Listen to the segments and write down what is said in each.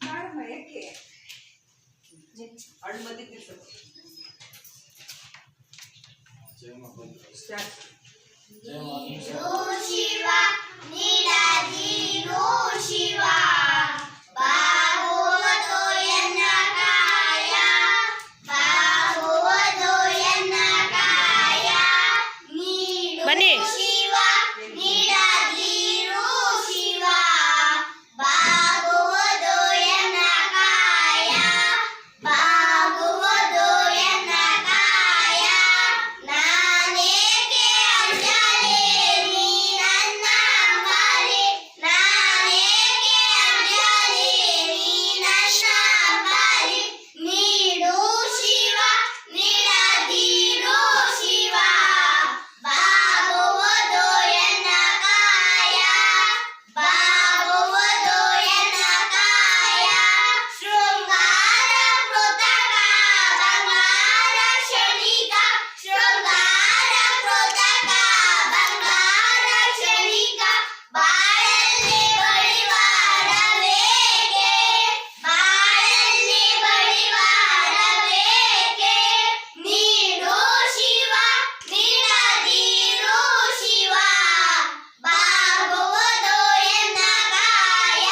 ಮಾಡಮ್ಮ ಯಾಕೆ ಅಳು ಮದ್ದೆ ತಿಳ್ಸ ಶಿವ ನೀಡದಿರು ಶಿವ ಬಾಗುವುದು ಎನ್ನ ಕಾಯ ಬಾಗುವುದು ಎನ್ನ ಕಾಯ ನೀಡು ಶಿವ ನೀಡದಿರು ಶಿವ ಬಾಗುವುದು ಎನ್ನ ಕಾಯ ಬಾಗುವುದು ಎನ್ನ ಕಾಯ ನಾನೇಕೆ ಅಂಜಲಿ ನೀ ನನ್ನ ಅಂಬಲಿ ನಾನೇಕೆ ಅಂಜಲಿ ನೀ ನನ್ನ ಅಂಬಲಿ ನೀಡು ಶಿವ ನೀಡದಿರು ಶಿವ ಬಾಗುವುದು ಎನ್ನ ಕಾಯ ಬಾಗುವುದು ಎನ್ನ ಕಾಯ ಶೃಂಗಾರ ಕೃತಕ ಬಂಗಾರ ಕ್ಷಣಿಕ ಶೃಂಗಾರ ಕೃತಕ ಬಂಗಾರ ಕ್ಷಣಿಕ ಬಾಳಲ್ಲಿ ಬಳಿವಾರವೇಕೆ ಬಾಳಲ್ಲಿ ಬಳಿವಾರವೇಕೆ ನೀಡು ಶಿವ ನೀಡದಿರು ಶಿವ ಬಾಗುವುದು ಎನ್ನ ಕಾಯ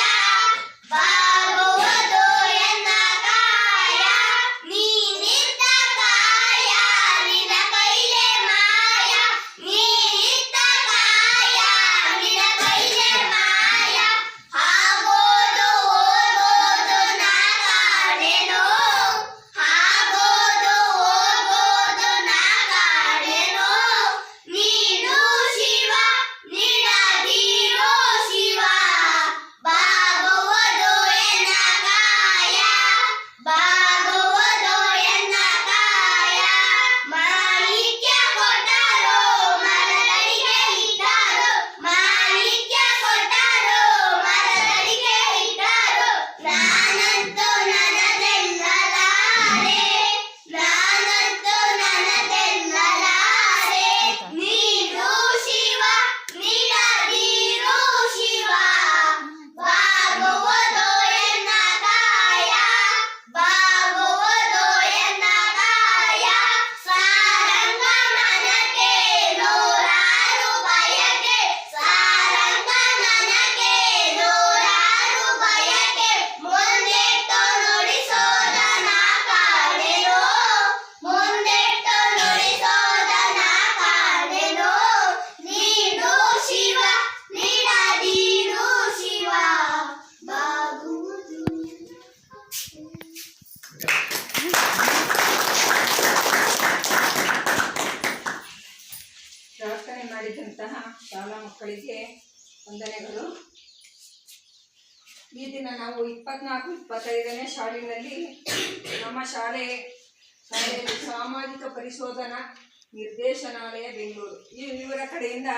ಬಾಗುವುದು ಎನ್ನ ಕಾಯ ನೀನಿದ್ದ ಕಾಯ ನಿನ್ನ ಕೈಲೆ ಮಾಯ ನೀನಿದ್ದ ಕಾಯ ನಿನ್ನ ಕೈಲೆ ಮಾಯ ಆಗೋದು ಹೋಗೋದು ನಾ ಕಾಣೆನೋ ಆಗೋದು ಹೋಗೋದು ನಾ ಕಾಣೆನೋ ನೀಡು ಶಿವ ನೀಡದಿರು ಶಿವ ಬಾಗುವುದು ಎನ್ನ ಕಾಯ ಬಾಗುವುದು ಎನ್ನ ಕಾಯ ಮಾಣಿಕ್ಯ ಕೊಟ್ಟರು ಮರದಡಿಗೆ ಇಟ್ಟರು ಮಾಣಿಕ್ಯ ಕೊಟ್ಟರು ಮರದಡಿಗೆ ಇಟ್ಟರು ನಾನಂತೂ ನನ್ನದೆನ್ನಲಾರೆ ನಾನಂತೂ ನನ್ನದೆನ್ನಲಾರೆ ನೀಡು ಶಿವ ನೀಡದಿರು ಶಿವ ಬಾಗುವುದು ಎನ್ನ ಕಾಯ ಬಾಗುವುದು ಎನ್ನ ಕಾಯ ಸಾರಂಗ ನನಗೆ ನೂರಾರು ಬಯಕೆ ಸಾರಂಗ ನನಗೆ ನೂರಾರು ಬಯಕೆ ಮುಂದೆಟ್ಟು ನುಡಿಸೋದನ ಕಾಣೆನೋ ಮುಂದೆಟ್ಟು ನುಡಿಸೋದನ ಕಾಣೆನೋ ನೀಡು ಶಿವ ನೀಡದಿರು ಶಿವ ಬಾಗುವುದು ಪ್ರಾರ್ಥನೆ ಮಾಡಿದಂತಹ ಶಾಲಾ ಮಕ್ಕಳಿಗೆ ವಂದನೆಗಳು. ಈ ದಿನ ನಾವು 24-25ನೇ ಶಾಲೆಯಲ್ಲಿ ನಮ್ಮ ಶಾಲೆಯಲ್ಲಿ ಸಾಮಾಜಿಕ ಪರಿಶೋಧನಾ ನಿರ್ದೇಶನಾಲಯ ಬೆಂಗಳೂರು ಇವರ ಕಡೆಯಿಂದ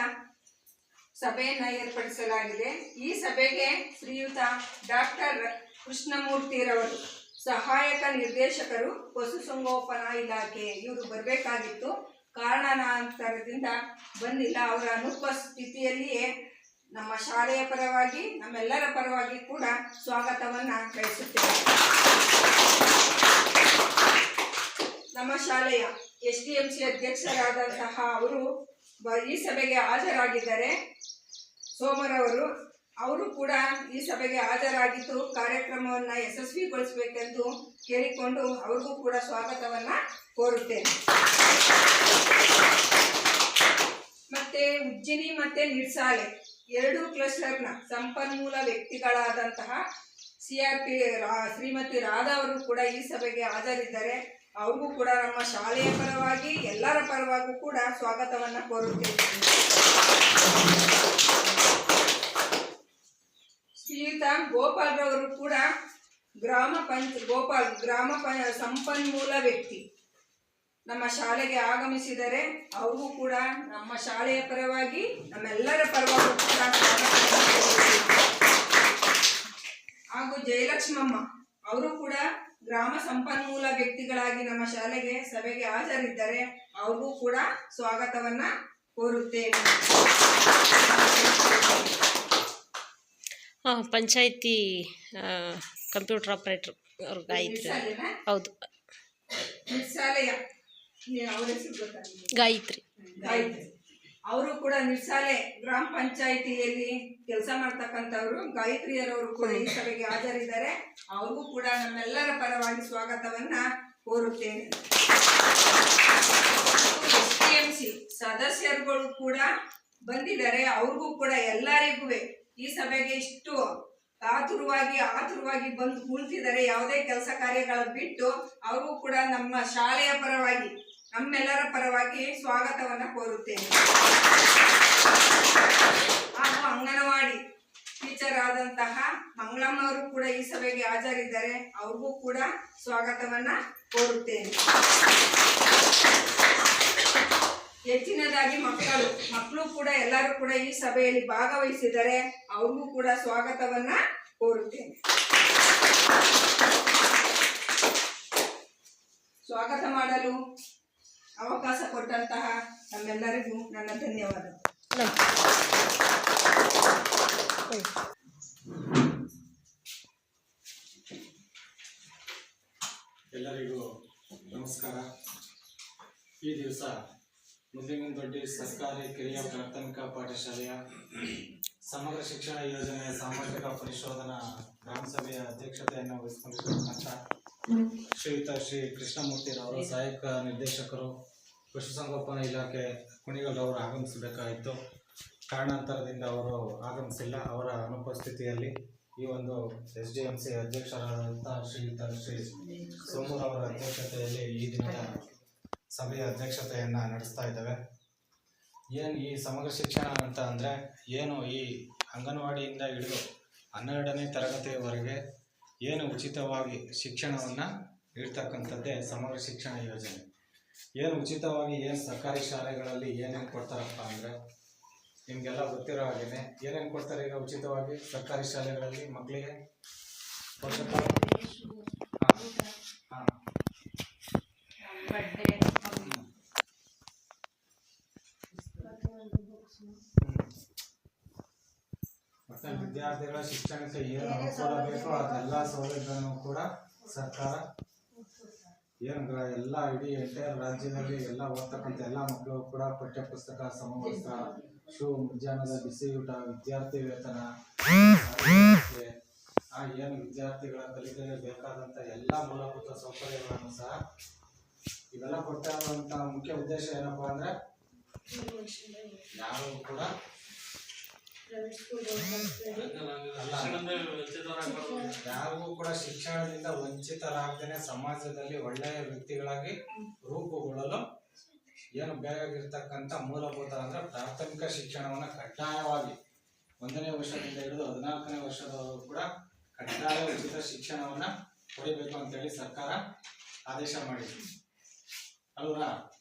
ಸಭೆಯನ್ನು ಏರ್ಪಡಿಸಲಾಗಿದೆ. ಈ ಸಭೆಗೆ ಶ್ರೀಯುತ ಡಾಕ್ಟರ್ ಕೃಷ್ಣಮೂರ್ತಿರವರು ಸಹಾಯಕ ನಿರ್ದೇಶಕರು ಪಶುಸಂಗೋಪನಾ ಇಲಾಖೆ ಇವರು ಬರಬೇಕಾಗಿತ್ತು. ಕಾರಣಾಂತರದಿಂದ ಬಂದಿಲ್ಲ. ಅವರ ಅನುಪಸ್ಥಿತಿಯಲ್ಲಿಯೇ ನಮ್ಮ ಶಾಲೆಯ ಪರವಾಗಿ ನಮ್ಮೆಲ್ಲರ ಪರವಾಗಿ ಕೂಡ ಸ್ವಾಗತವನ್ನು ಬಯಸುತ್ತೇವೆ. ನಮ್ಮ ಶಾಲೆಯ SDMC ಅಧ್ಯಕ್ಷರಾದಂತಹ ಅವರು ಈ ಸಭೆಗೆ ಹಾಜರಾಗಿದ್ದಾರೆ. ಸೋಮರವರು ಅವರು ಕೂಡ ಈ ಸಭೆಗೆ ಹಾಜರಾಗಿದ್ದು ಕಾರ್ಯಕ್ರಮವನ್ನು ಯಶಸ್ವಿಗೊಳಿಸಬೇಕೆಂದು ಕೇಳಿಕೊಂಡು ಅವ್ರಿಗೂ ಕೂಡ ಸ್ವಾಗತವನ್ನು ಕೋರುತ್ತೇನೆ. ಮತ್ತೆ ಉಜ್ಜಿನಿ ಮತ್ತೆ ನಿರ್ಸಾಲೆ 2 ಕ್ಲಸ್ಟರ್ನ ಸಂಪನ್ಮೂಲ ವ್ಯಕ್ತಿಗಳಾದಂತಹ CRP ಶ್ರೀಮತಿ ರಾಧಾ ಅವರು ಕೂಡ ಈ ಸಭೆಗೆ ಹಾಜರಿದ್ದಾರೆ. ಅವ್ರಿಗೂ ಕೂಡ ನಮ್ಮ ಶಾಲೆಯ ಪರವಾಗಿ ಎಲ್ಲರ ಪರವಾಗೂ ಕೂಡ ಸ್ವಾಗತವನ್ನು ಕೋರುತ್ತೇವೆ. ಶ್ರೀಯುತ ಗೋಪಾಲ್ರವರು ಕೂಡ ಗ್ರಾಮ ಸಂಪನ್ಮೂಲ ವ್ಯಕ್ತಿ ನಮ್ಮ ಶಾಲೆಗೆ ಆಗಮಿಸಿದರೆ ಅವ್ರಿಗೂ ಕೂಡ ನಮ್ಮ ಶಾಲೆಯ ಪರವಾಗಿ ನಮ್ಮೆಲ್ಲರ ಪರವಾಗಿ ಕೂಡ ಹಾಗೂ ಜಯಲಕ್ಷ್ಮಮ್ಮ ಅವರು ಕೂಡ ಗ್ರಾಮ ಸಂಪನ್ಮೂಲ ವ್ಯಕ್ತಿಗಳಾಗಿ ನಮ್ಮ ಶಾಲೆಗೆ ಸಭೆಗೆ ಹಾಜರಿದ್ದಾರೆ. ಅವ್ರಿಗೂ ಕೂಡ ಸ್ವಾಗತವನ್ನ ಕೋರುತ್ತೇವೆ. ಹಾಂ, ಪಂಚಾಯತಿ ಕಂಪ್ಯೂಟರ್ ಆಪ್ರೇಟ್ರು ಅವ್ರು ಗಾಯತ್ರಿ. ನಿರ್ಸಾಲೆನಾ? ಹೌದು, ನಿರ್ಸಾಲೆಯ ಅವ್ರ ಹೆಸರು ಗೊತ್ತಾ? ಗಾಯತ್ರಿ. ಗಾಯತ್ರಿ. ಅವರು ಕೂಡ ನಿರ್ಸಾಲೆ ಗ್ರಾಮ ಪಂಚಾಯಿತಿಯಲ್ಲಿ ಕೆಲಸ ಮಾಡ್ತಕ್ಕಂಥವ್ರು. ಗಾಯತ್ರಿಯರವರು ಕೂಡ ಈ ಸಭೆಗೆ ಹಾಜರಿದ್ದಾರೆ. ಅವ್ರಿಗೂ ಕೂಡ ನಮ್ಮೆಲ್ಲರ ಪರವಾಗಿ ಸ್ವಾಗತವನ್ನ ಕೋರುತ್ತೇನೆ. STMC ಸದಸ್ಯರುಗಳು ಕೂಡ ಬಂದಿದ್ದಾರೆ. ಅವ್ರಿಗೂ ಕೂಡ ಎಲ್ಲರಿಗೂ ಈ ಸಭೆಗೆ ಇಷ್ಟು ಆತುರವಾಗಿ ಬಂದು ಕುಳಿತಿದ್ದಾರೆ. ಯಾವುದೇ ಕೆಲಸ ಕಾರ್ಯಗಳ ಬಿಟ್ಟು ಅವ್ರಿಗೂ ಕೂಡ ನಮ್ಮ ಶಾಲೆಯ ಪರವಾಗಿ ನಮ್ಮೆಲ್ಲರ ಪರವಾಗಿ ಸ್ವಾಗತವನ್ನ ಕೋರುತ್ತೇನೆ. ಹಾಗೂ ಅಂಗನವಾಡಿ ಟೀಚರ್ ಆದಂತಹ ಮಂಗಳಮ್ಮ ಅವರು ಕೂಡ ಈ ಸಭೆಗೆ ಹಾಜರಿದ್ದಾರೆ. ಅವ್ರಿಗೂ ಕೂಡ ಸ್ವಾಗತವನ್ನ ಕೋರುತ್ತೇನೆ. ಹೆಚ್ಚಿನದಾಗಿ ಮಕ್ಕಳು ಕೂಡ ಎಲ್ಲರೂ ಕೂಡ ಈ ಸಭೆಯಲ್ಲಿ ಭಾಗವಹಿಸಿದರೆ ಅವ್ರಿಗೂ ಕೂಡ ಸ್ವಾಗತವನ್ನ ಕೋರುತ್ತೇನೆ. ಸ್ವಾಗತ ಮಾಡಲು ಅವಕಾಶ ಕೊಟ್ಟಂತಹ ನಮ್ಮೆಲ್ಲರಿಗೂ ನನ್ನ ಧನ್ಯವಾದ. ಎಲ್ಲರಿಗೂ ನಮಸ್ಕಾರ. ಈ ದಿವಸ ಮುದ್ಲಿಂಗನದೊಡ್ಡಿ ಸರ್ಕಾರಿ ಕಿರಿಯ ಪ್ರಾಥಮಿಕ ಪಾಠಶಾಲೆಯ ಸಮಗ್ರ ಶಿಕ್ಷಣ ಯೋಜನೆಯ ಸಾಮಾಜಿಕ ಪರಿಶೋಧನಾ ಗ್ರಾಮ ಸಭೆಯ ಅಧ್ಯಕ್ಷತೆಯನ್ನು ವಹಿಸಿಕೊಂಡಿರತಕ್ಕಂಥ ಶ್ರೀಯುತ ಶ್ರೀ ಕೃಷ್ಣಮೂರ್ತಿರವರು ಸಹಾಯಕ ನಿರ್ದೇಶಕರು ಪಶುಸಂಗೋಪನಾ ಇಲಾಖೆ ಕುಣಿಗಲ್ರವರು ಆಗಮಿಸಬೇಕಾಯಿತು. ಕಾರಣಾಂತರದಿಂದ ಅವರು ಆಗಮಿಸಿಲ್ಲ. ಅವರ ಅನುಪಸ್ಥಿತಿಯಲ್ಲಿ ಈ ಒಂದು SDMC ಅಧ್ಯಕ್ಷರಾದಂಥ ಶ್ರೀಯುತ ಶ್ರೀ ಸೋಮೂರವರ ಅಧ್ಯಕ್ಷತೆಯಲ್ಲಿ ಈ ದಿನದ ಸಭೆಯ ಅಧ್ಯಕ್ಷತೆಯನ್ನು ನಡೆಸ್ತಾ ಇದ್ದೇವೆ. ಏನು ಈ ಸಮಗ್ರ ಶಿಕ್ಷಣ ಅಂತ ಅಂದರೆ ಏನು ಈ ಅಂಗನವಾಡಿಯಿಂದ ಹಿಡಿದು 12ನೇ ತರಗತಿಯವರೆಗೆ ಏನು ಉಚಿತವಾಗಿ ಶಿಕ್ಷಣವನ್ನು ನೀಡ್ತಕ್ಕಂಥದ್ದೇ ಸಮಗ್ರ ಶಿಕ್ಷಣ ಯೋಜನೆ. ಏನು ಉಚಿತವಾಗಿ ಏನು ಸರ್ಕಾರಿ ಶಾಲೆಗಳಲ್ಲಿ ಏನೇನು ಕೊಡ್ತಾರಪ್ಪ ಅಂದರೆ ನಿಮಗೆಲ್ಲ ಗೊತ್ತಿರೋ ಹಾಗೆಯೇ ಏನೇನು ಕೊಡ್ತಾರೆ ಈಗ ಉಚಿತವಾಗಿ ಸರ್ಕಾರಿ ಶಾಲೆಗಳಲ್ಲಿ ಮಕ್ಕಳಿಗೆ? ಹಾಂ, ಮತ್ತೆ ವಿದ್ಯಾರ್ಥಿಗಳ ಶಿಕ್ಷಣಕ್ಕೆ ಏನು ಅನುಕೂಲ ಬೇಕೋ ಅದೆಲ್ಲ ಸೌಲಭ್ಯವನ್ನು ಕೂಡ ಸರ್ಕಾರ ಏನು ಎಲ್ಲ ಇಡೀ ಎಂಟೈರ್ ರಾಜ್ಯದಲ್ಲಿ ಎಲ್ಲ ಓದ್ತಕ್ಕಂಥ ಎಲ್ಲ ಮಕ್ಕಳು ಕೂಡ ಪಠ್ಯಪುಸ್ತಕ, ಸಮವಸ್ತ್ರ, ಶೂ, ಮಧ್ಯಾಹ್ನದ ಬಿಸಿ ಊಟ, ವಿದ್ಯಾರ್ಥಿ ವೇತನ, ಏನು ವಿದ್ಯಾರ್ಥಿಗಳ ಕಲಿಕೆಗೆ ಬೇಕಾದಂಥ ಎಲ್ಲ ಮೂಲಭೂತ ಸೌಕರ್ಯಗಳನ್ನು ಸಹ ಇವೆಲ್ಲ ಕೊಟ್ಟಿರುವಂಥ ಮುಖ್ಯ ಉದ್ದೇಶ ಏನಪ್ಪಾ ಅಂದರೆ ಯಾರು ಕೂಡ ಯಾರಿಗೂ ಕೂಡ ಶಿಕ್ಷಣದಿಂದ ವಂಚಿತರಾಗದೇನೆ ಸಮಾಜದಲ್ಲಿ ಒಳ್ಳೆಯ ವ್ಯಕ್ತಿಗಳಾಗಿ ರೂಪುಗೊಳ್ಳಲು ಏನು ಬೇಕಾಗಿರ್ತಕ್ಕಂಥ ಮೂಲಭೂತ ಅಂದ್ರೆ ಪ್ರಾಥಮಿಕ ಶಿಕ್ಷಣವನ್ನು ಕಡ್ಡಾಯವಾಗಿ 1ನೇ ವರ್ಷದಿಂದ ಹಿಡಿದು 14ನೇ ವರ್ಷದವರೆಗೂ ಕೂಡ ಕಡ್ಡಾಯ ಉಚಿತ ಶಿಕ್ಷಣವನ್ನ ಕೊಡಬೇಕು ಅಂತೇಳಿ ಸರ್ಕಾರ ಆದೇಶ ಮಾಡಿದೆ ಅಲ್ವಾ.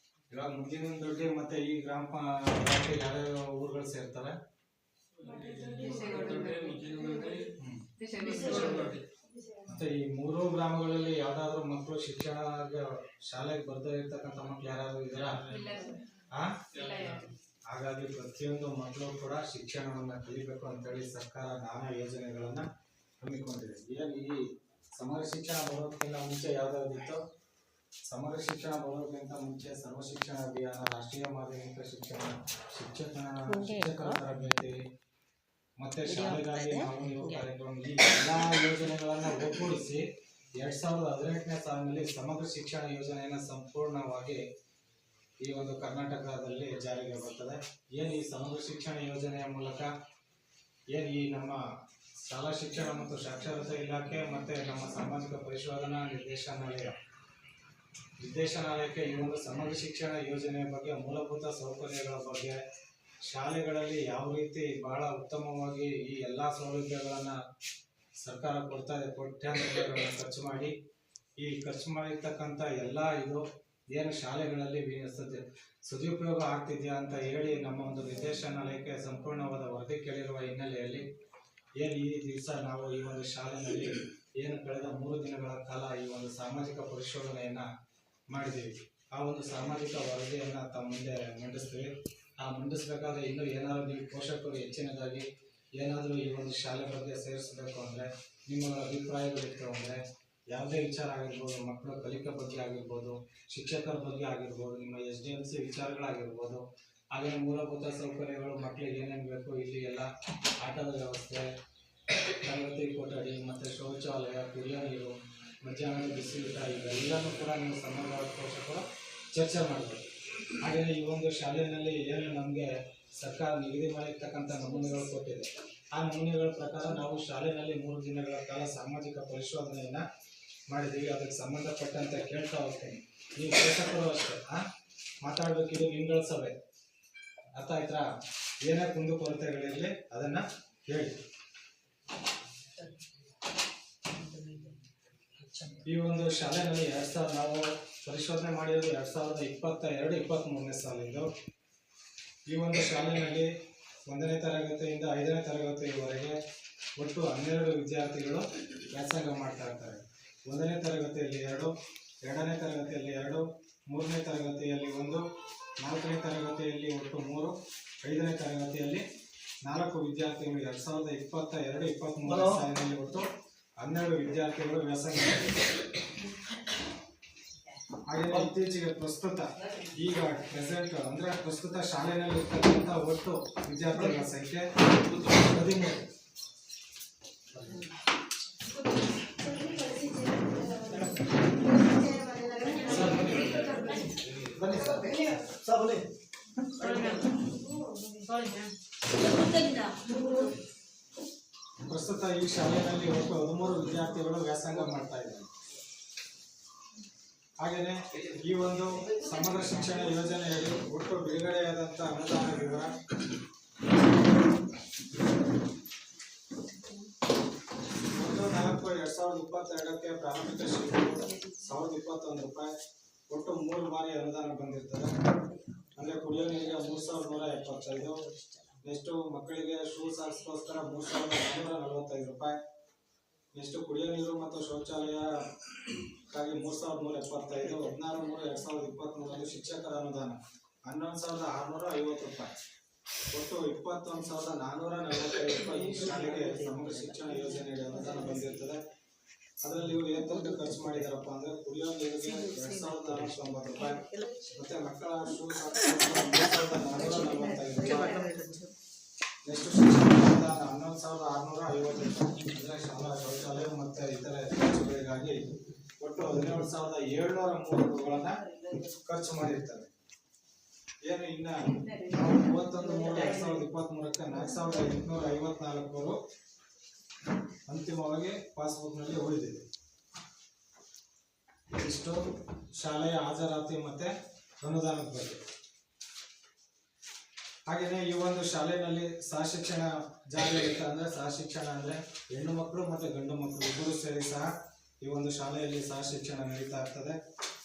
ಇವಾಗ ಮುದ್ಲಿಂಗನದೊಡ್ಡಿ ಮತ್ತೆ ಈ ಗ್ರಾಮ ಪಂಚಾಯತಿ ಯಾವ್ಯಾವ ಊರುಗಳು ಸೇರ್ತವೆ? ಮತ್ತೆ ಈ 3 ಗ್ರಾಮಗಳಲ್ಲಿ ಯಾವ್ದಾದ್ರು ಮಕ್ಕಳು ಶಿಕ್ಷಣ ಶಾಲೆಗೆ ಬರ್ದೇ ಇರ್ತಕ್ಕಂಥ ಮಕ್ಳು ಯಾರಾದ್ರೂ ಇದ್ದಾರಾ? ಹಾಗಾಗಿ ಪ್ರತಿಯೊಂದು ಮಕ್ಕಳು ಕೂಡ ಶಿಕ್ಷಣವನ್ನ ಕಲಿಬೇಕು ಅಂತೇಳಿ ಸರ್ಕಾರ ನಾನಾ ಯೋಜನೆಗಳನ್ನ ಹಮ್ಮಿಕೊಂಡಿದೆ. ಏನು ಈ ಸಮಗ್ರ ಶಿಕ್ಷಣ ಬರೋದಕ್ಕಿಂತ ಮುಂಚೆ ಯಾವ್ದಾವ್ದಿತ್ತು? ಸಮಗ್ರ ಶಿಕ್ಷಣ ಬರೋದಕ್ಕಿಂತ ಮುಂಚೆ ಸರ್ವ ಶಿಕ್ಷಣ ಅಭಿಯಾನ, ರಾಷ್ಟ್ರೀಯ ಮಾಧ್ಯಮಿಕ ಶಿಕ್ಷಣ, ಶಿಕ್ಷಕರ ತರಬೇತಿ, ಮತ್ತೆ ಶಾಲೆಗಾಗಿ ನಾವು ನೀವು ಕಾರ್ಯಕ್ರಮ, ಈ ಎಲ್ಲಾ ಯೋಜನೆಗಳನ್ನ ಒಗ್ಗೂಡಿಸಿ 2018ನೇ ಸಾಲಿನಲ್ಲಿ ಸಮಗ್ರ ಶಿಕ್ಷಣ ಯೋಜನೆಯನ್ನು ಸಂಪೂರ್ಣವಾಗಿ ಈ ಒಂದು ಕರ್ನಾಟಕದಲ್ಲಿ ಜಾರಿಗೆ ಬರ್ತದೆ. ಏನು ಈ ಸಮಗ್ರ ಶಿಕ್ಷಣ ಯೋಜನೆಯ ಮೂಲಕ ಏನು ಈ ನಮ್ಮ ಶಾಲಾ ಶಿಕ್ಷಣ ಮತ್ತು ಸಾಕ್ಷರತಾ ಇಲಾಖೆ ಮತ್ತೆ ನಮ್ಮ ಸಾಮಾಜಿಕ ಪರಿಶೋಧನಾ ನಿರ್ದೇಶನಾಲಯಕ್ಕೆ ಈ ಒಂದು ಸಮಗ್ರ ಶಿಕ್ಷಣ ಯೋಜನೆಯ ಬಗ್ಗೆ, ಮೂಲಭೂತ ಸೌಕರ್ಯಗಳ ಬಗ್ಗೆ, ಶಾಲೆಗಳಲ್ಲಿ ಯಾವ ರೀತಿ ಬಹಳ ಉತ್ತಮವಾಗಿ ಈ ಎಲ್ಲ ಸೌಲಭ್ಯಗಳನ್ನು ಸರ್ಕಾರ ಕೊಡ್ತಾ ಇದೆ, ಕೋಟ್ಯಾಂತರ ಖರ್ಚು ಮಾಡಿ ಈ ಖರ್ಚು ಮಾಡಿರ್ತಕ್ಕಂಥ ಎಲ್ಲ ಇದು ಏನು ಶಾಲೆಗಳಲ್ಲಿ ಸದುಪಯೋಗ ಆಗ್ತಿದೆಯಾ ಅಂತ ಹೇಳಿ ನಮ್ಮ ಒಂದು ನಿರ್ದೇಶನಾಲಯಕ್ಕೆ ಸಂಪೂರ್ಣವಾದ ವರದಿ ಕೇಳಿರುವ ಹಿನ್ನೆಲೆಯಲ್ಲಿ ಏನು ಈ ದಿವಸ ನಾವು ಈ ಒಂದು ಶಾಲೆಯಲ್ಲಿ ಏನು ಕಳೆದ 3 ದಿನಗಳ ಕಾಲ ಈ ಒಂದು ಸಾಮಾಜಿಕ ಪರಿಶೋಧನೆಯನ್ನು ಮಾಡಿದ್ದೀವಿ. ಆ ಒಂದು ಸಾಮಾಜಿಕ ವರದಿಯನ್ನು ತಮ್ಮ ಮುಂದೆ ಮಂಡಿಸ್ತೀವಿ. ಆ ಮಂಡಿಸ್ಬೇಕಾದ್ರೆ ಇನ್ನೂ ಏನಾದರೂ ನೀವು ಪೋಷಕರು ಹೆಚ್ಚಿನದಾಗಿ ಏನಾದರೂ ಈ ಒಂದು ಶಾಲೆ ಬಗ್ಗೆ ಸೇರಿಸಬೇಕು ಅಂದರೆ ನಿಮ್ಮ ಅಭಿಪ್ರಾಯಗಳಿತ್ತು ಅಂದರೆ ಯಾವುದೇ ವಿಚಾರ ಆಗಿರ್ಬೋದು, ಮಕ್ಕಳ ಕಲಿಕೆ ಬಗ್ಗೆ ಆಗಿರ್ಬೋದು, ಶಿಕ್ಷಕರ ಬಗ್ಗೆ ಆಗಿರ್ಬೋದು, ನಿಮ್ಮ SDMC ವಿಚಾರಗಳಾಗಿರ್ಬೋದು, ಹಾಗೆ ಮೂಲಭೂತ ಸೌಕರ್ಯಗಳು ಮಕ್ಕಳಿಗೆ ಏನೇನು ಬೇಕು, ಇಲ್ಲಿ ಎಲ್ಲ ಆಟದ ವ್ಯವಸ್ಥೆ, ತರಗತಿ ಕೊಠಡಿ ಮತ್ತು ಶೌಚಾಲಯ, ಕುಡಿಯೋ ನೀರು, ಮಧ್ಯಾಹ್ನದ ಬಿಸಿ ಊಟ ಇವೆಲ್ಲನೂ ಕೂಡ ನೀವು ಸಮಗ್ರ ಪೋಷಕರು ಚರ್ಚೆ ಮಾಡಬೇಕು. ಹಾಗೆಯೇ ಈ ಒಂದು ಶಾಲೆಯಲ್ಲಿ ಏನು ನಮಗೆ ಸರ್ಕಾರ ನಿಗದಿ ಮಾಡಿರ್ತಕ್ಕಂಥ ನಮೂನೆಗಳು ಕೊಟ್ಟಿದೆ, ಆ ನಮೂನೆಗಳ ಪ್ರಕಾರ ನಾವು ಶಾಲೆಯಲ್ಲಿ 3 ದಿನಗಳ ಕಾಲ ಸಾಮಾಜಿಕ ಪರಿಶೋಧನೆಯನ್ನು ಮಾಡಿದ್ದೀವಿ. ಅದಕ್ಕೆ ಸಂಬಂಧಪಟ್ಟಂತೆ ಕೇಳ್ತಾ ಹೋಗ್ತೀನಿ. ನೀವು ಪೋಷಕರು ಅಷ್ಟೇ ಮಾತಾಡಬೇಕಿದ್ದು ನಿಮ್ಗಳ ಸಭೆ, ಅರ್ಥ ಆಯ್ತಾ? ಏನೇ ಕುಂದುಕೊರತೆಗಳಿರಲಿ ಅದನ್ನು ಹೇಳಿ. ಈ ಒಂದು ಶಾಲೆಯಲ್ಲಿ ನಾವು ಪರಿಶೋಧನೆ ಮಾಡಿರೋದು 2022-23ನೇ ಸಾಲಿಂದು. ಈ ಒಂದು ಶಾಲೆಯಲ್ಲಿ 1ನೇ ತರಗತಿಯಿಂದ 5ನೇ ತರಗತಿಯವರೆಗೆ ಒಟ್ಟು 12 ವಿದ್ಯಾರ್ಥಿಗಳು ವ್ಯಾಸಂಗ ಮಾಡ್ತಾ ಇರ್ತಾರೆ. 1ನೇ ತರಗತಿಯಲ್ಲಿ 2, 2ನೇ ತರಗತಿಯಲ್ಲಿ 2, 3ನೇ ತರಗತಿಯಲ್ಲಿ 1, 4ನೇ ತರಗತಿಯಲ್ಲಿ ಒಟ್ಟು 3, 5ನೇ ತರಗತಿಯಲ್ಲಿ 4 ವಿದ್ಯಾರ್ಥಿಗಳು 2022-23 ಸಾಲಿನಲ್ಲಿ ಒಟ್ಟು 12 ವಿದ್ಯಾರ್ಥಿಗಳು ವ್ಯಾಸಂಗ ಮಾಡಿದ್ದಾರೆ. ಹಾಗೆ ಇತ್ತೀಚೆಗೆ ಪ್ರಸ್ತುತ ಈಗ ಪ್ರೆಸೆಂಟ್ ಅಂದರೆ ಪ್ರಸ್ತುತ ಶಾಲೆಯಲ್ಲಿ ಇರ್ತಕ್ಕಂಥ ಒಟ್ಟು ವಿದ್ಯಾರ್ಥಿಗಳ ಸಂಖ್ಯೆ 13. ಪ್ರಸ್ತುತ ಈ ಶಾಲೆಯಲ್ಲಿ ಒಟ್ಟು 13 ವಿದ್ಯಾರ್ಥಿಗಳು ವ್ಯಾಸಂಗ ಮಾಡ್ತಾ ಇದ್ದಾರೆ. ಹಾಗೆಯೇ ಈ ಒಂದು ಸಮಗ್ರ ಶಿಕ್ಷಣ ಯೋಜನೆಯಲ್ಲಿ ಒಟ್ಟು ಬಿಡುಗಡೆಯಾದಂಥ ಅನುದಾನ ವಿವರ. 1/4/2022ಕ್ಕೆ ಪ್ರಾರಂಭಿಕ ಶುಲ್ಕ 1021 ರೂಪಾಯಿ. ಒಟ್ಟು 3 ಬಾರಿ ಅನುದಾನ ಬಂದಿರ್ತದೆ. ಅಂದರೆ ಕುಡಿಯೋ ನೀರಿಗೆ 3175, ನೆಕ್ಸ್ಟು ಮಕ್ಕಳಿಗೆ ಶೂ ಸಾಕ್ಸ್ಗೋಸ್ಕರ 3445 ರೂಪಾಯಿ, ನೆಕ್ಸ್ಟು ಕುಡಿಯೋ ನೀರು ಮತ್ತು ಶೌಚಾಲಯಕ್ಕಾಗಿ 3375, 16/3/2023 ಶಿಕ್ಷಕರ ಅನುದಾನ 11650 ರೂಪಾಯಿ. ಒಟ್ಟು 21445 ರೂಪಾಯಿ ಈ ಶಾಲೆಗೆ ಸಮಗ್ರ ಶಿಕ್ಷಣ ಯೋಜನೆಯ ಅನುದಾನ ಬಂದಿರ್ತದೆ. ಅದರಲ್ಲಿ ಇವರು ಏನು ಖರ್ಚು ಮಾಡಿದಾರಪ್ಪ ಅಂದರೆ ಕುಡಿಯೋ ನೀರಿಗೆ 2490 ರೂಪಾಯಿ, ಮತ್ತೆ ಮಕ್ಕಳ ಶೂ 3445 ರೂಪಾಯಿ, ನೆಕ್ಸ್ಟ್ ಶಿಕ್ಷಣ ಅನುದಾನ 11650 ರೂಪಾಯಿ. ಅಂದರೆ ಶಾಲಾ ಶೌಚಾಲಯ ಮತ್ತು ಇತರೆ ಖರ್ಚುಗಳಿಗಾಗಿ ಒಟ್ಟು 17703 ರೂಪಾಯಿಗಳನ್ನು ಖರ್ಚು ಮಾಡಿರ್ತಾರೆ. ಏನು ಇನ್ನು 31/3/2023ಕ್ಕೆ 4854 ಅಂತಿಮವಾಗಿ ಪಾಸ್ಬುಕ್ನಲ್ಲಿ ಉಳಿದಿದೆ. ಇಷ್ಟು ಶಾಲೆಯ ಹಾಜರಾತಿ ಮತ್ತು ಅನುದಾನದ ಬಗ್ಗೆ. ಹಾಗೆಯೇ ಈ ಒಂದು ಶಾಲೆಯಲ್ಲಿ ಸಹಶಿಕ್ಷಣ ಜಾರಿಯಾಗಿತ್ತು. ಅಂದರೆ ಸಹಶಿಕ್ಷಣ ಅಂದರೆ ಹೆಣ್ಣು ಮಕ್ಕಳು ಮತ್ತು ಗಂಡು ಮಕ್ಕಳು ಇಬ್ಬರು ಸೇರಿ ಸಹ ಈ ಒಂದು ಶಾಲೆಯಲ್ಲಿ ಸಹಶಿಕ್ಷಣ ನಡೀತಾ ಇರ್ತದೆ.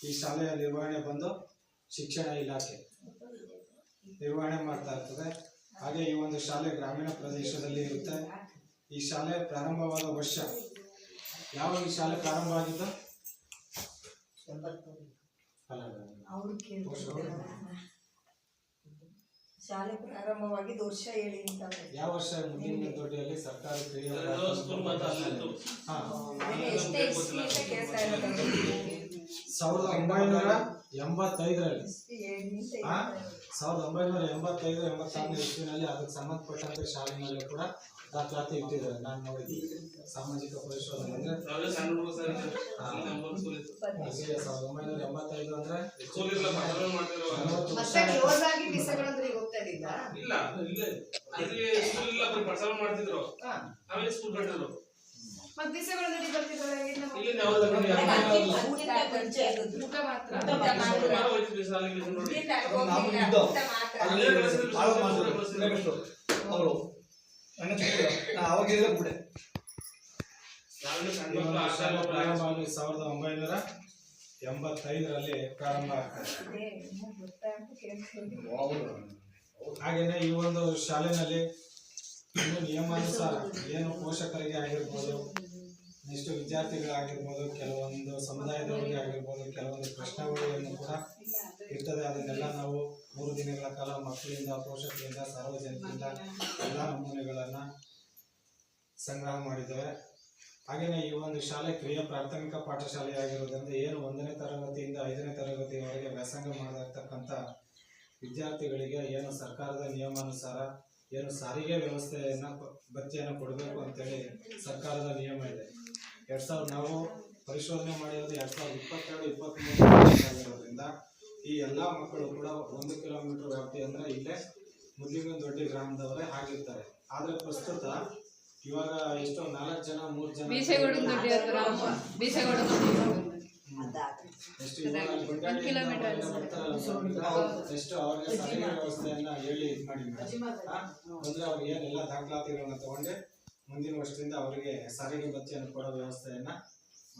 ಈ ಶಾಲೆಯ ನಿರ್ವಹಣೆ ಬಂದು ಶಿಕ್ಷಣ ಇಲಾಖೆ ನಿರ್ವಹಣೆ ಮಾಡ್ತಾ ಇರ್ತದೆ. ಹಾಗೆ ಈ ಒಂದು ಶಾಲೆ ಗ್ರಾಮೀಣ ಪ್ರದೇಶದಲ್ಲಿ ಇರುತ್ತೆ. ಈ ಶಾಲೆ ಪ್ರಾರಂಭವಾದ ವರ್ಷ ಯಾವಾಗ ಈ ಶಾಲೆ ಪ್ರಾರಂಭ ಆಗಿದ್ದು? ಶಾಲೆ ಪ್ರಾರಂಭವಾಗಿದ್ದ ವರ್ಷ ಹೇಳಿ ಅಂತ. ಯಾವ ವರ್ಷ? ಮುಂದಿನ ದೊಡ್ಡಿಯಲ್ಲಿ ಸರ್ಕಾರಿ ಕಿರಿಯ 1985ರಲ್ಲಿ 1985-86ನೇ ಇಸ್ವಿನಲ್ಲಿ ಅದಕ್ಕೆ ಸಂಬಂಧಪಟ್ಟಂತೆ ಶಾಲೆನಲ್ಲಿ ಕೂಡ ದಾಖಲಾತಿ ಇಟ್ಟಿದ್ದಾರೆ. ನಾನು ನೋಡಿದ್ದೀನಿ ಸಾಮಾಜಿಕ ಪರಿಶೋಧನೆ. ಅಂದರೆ 1985 ಅಂದರೆ ಪ್ರಾರಂಭ 1985ರಲ್ಲಿ ಪ್ರಾರಂಭ ಆಗ್ತದೆ. ಹಾಗೆಯೇ ಈ ಒಂದು ಶಾಲೆಯಲ್ಲಿ ಇನ್ನು ನಿಯಮಾನುಸಾರ ಏನು ಪೋಷಕರಿಗೆ ಆಗಿರ್ಬೋದು, ನೆಕ್ಸ್ಟ್ ವಿದ್ಯಾರ್ಥಿಗಳಾಗಿರ್ಬೋದು, ಕೆಲವೊಂದು ಸಮುದಾಯದವರಿಗೆ ಆಗಿರ್ಬೋದು, ಕೆಲವೊಂದು ಪ್ರಶ್ನೆಗಳನ್ನು ಕೂಡ ಇರ್ತದೆ. ಅದನ್ನೆಲ್ಲ ನಾವು 3 ದಿನಗಳ ಕಾಲ ಮಕ್ಕಳಿಂದ, ಪೋಷಕರಿಂದ, ಸಾರ್ವಜನಿಕರಿಂದ ಎಲ್ಲ ನಮೂನೆಗಳನ್ನು ಸಂಗ್ರಹ ಮಾಡಿದ್ದೇವೆ. ಹಾಗೆಯೇ ಈ ಒಂದು ಶಾಲೆ ಕ್ರಿಯಾ ಪ್ರಾಥಮಿಕ ಪಾಠಶಾಲೆ ಆಗಿರುವುದರಿಂದ ಏನು 1ನೇ ತರಗತಿಯಿಂದ 5ನೇ ತರಗತಿಯವರೆಗೆ ವ್ಯಾಸಂಗ ಮಾಡಿರ್ತಕ್ಕಂಥ ವಿದ್ಯಾರ್ಥಿಗಳಿಗೆ ಏನು ಸರ್ಕಾರದ ನಿಯಮಾನುಸಾರ ಏನು ಸಾರಿಗೆ ವ್ಯವಸ್ಥೆಯನ್ನು ಭತ್ಯೆಯನ್ನು ಕೊಡಬೇಕು ಅಂತೇಳಿ ಸರ್ಕಾರದ ನಿಯಮ ಇದೆ. ನಾವು ಪರಿಶೋಧನೆ ಮಾಡಿರೋದು 2022-23 ಆಗಿರೋದ್ರಿಂದ ಈ ಎಲ್ಲ ಮಕ್ಕಳು ಕೂಡ 1 ಕಿಲೋಮೀಟರ್ ವ್ಯಾಪ್ತಿ ಅಂದರೆ ಇಲ್ಲೇ ಮುದ್ಲಿಂಗನದೊಡ್ಡಿ ಗ್ರಾಮದವರೇ ಆಗಿರ್ತಾರೆ. ಆದರೆ ಪ್ರಸ್ತುತ ಇವಾಗ ಎಷ್ಟೋ 4 ಜನ 3 ಜನ ಎಷ್ಟು ಎಷ್ಟು ಅವ್ರಿಗೆ ಸಾರಿಗೆ ವ್ಯವಸ್ಥೆಯನ್ನ ಹೇಳಿ ಇದು ಮಾಡಿ ಅಂದ್ರೆ ಅವ್ರಿಗೆ ಏನೆಲ್ಲ ದಾಖಲಾತಿಗಳನ್ನ ತಗೊಂಡೆ ಮುಂದಿನ ವರ್ಷದಿಂದ ಅವರಿಗೆ ಸಾರಿಗೆ ಭತ್ಯೆಯನ್ನು ಕೊಡೋ ವ್ಯವಸ್ಥೆಯನ್ನ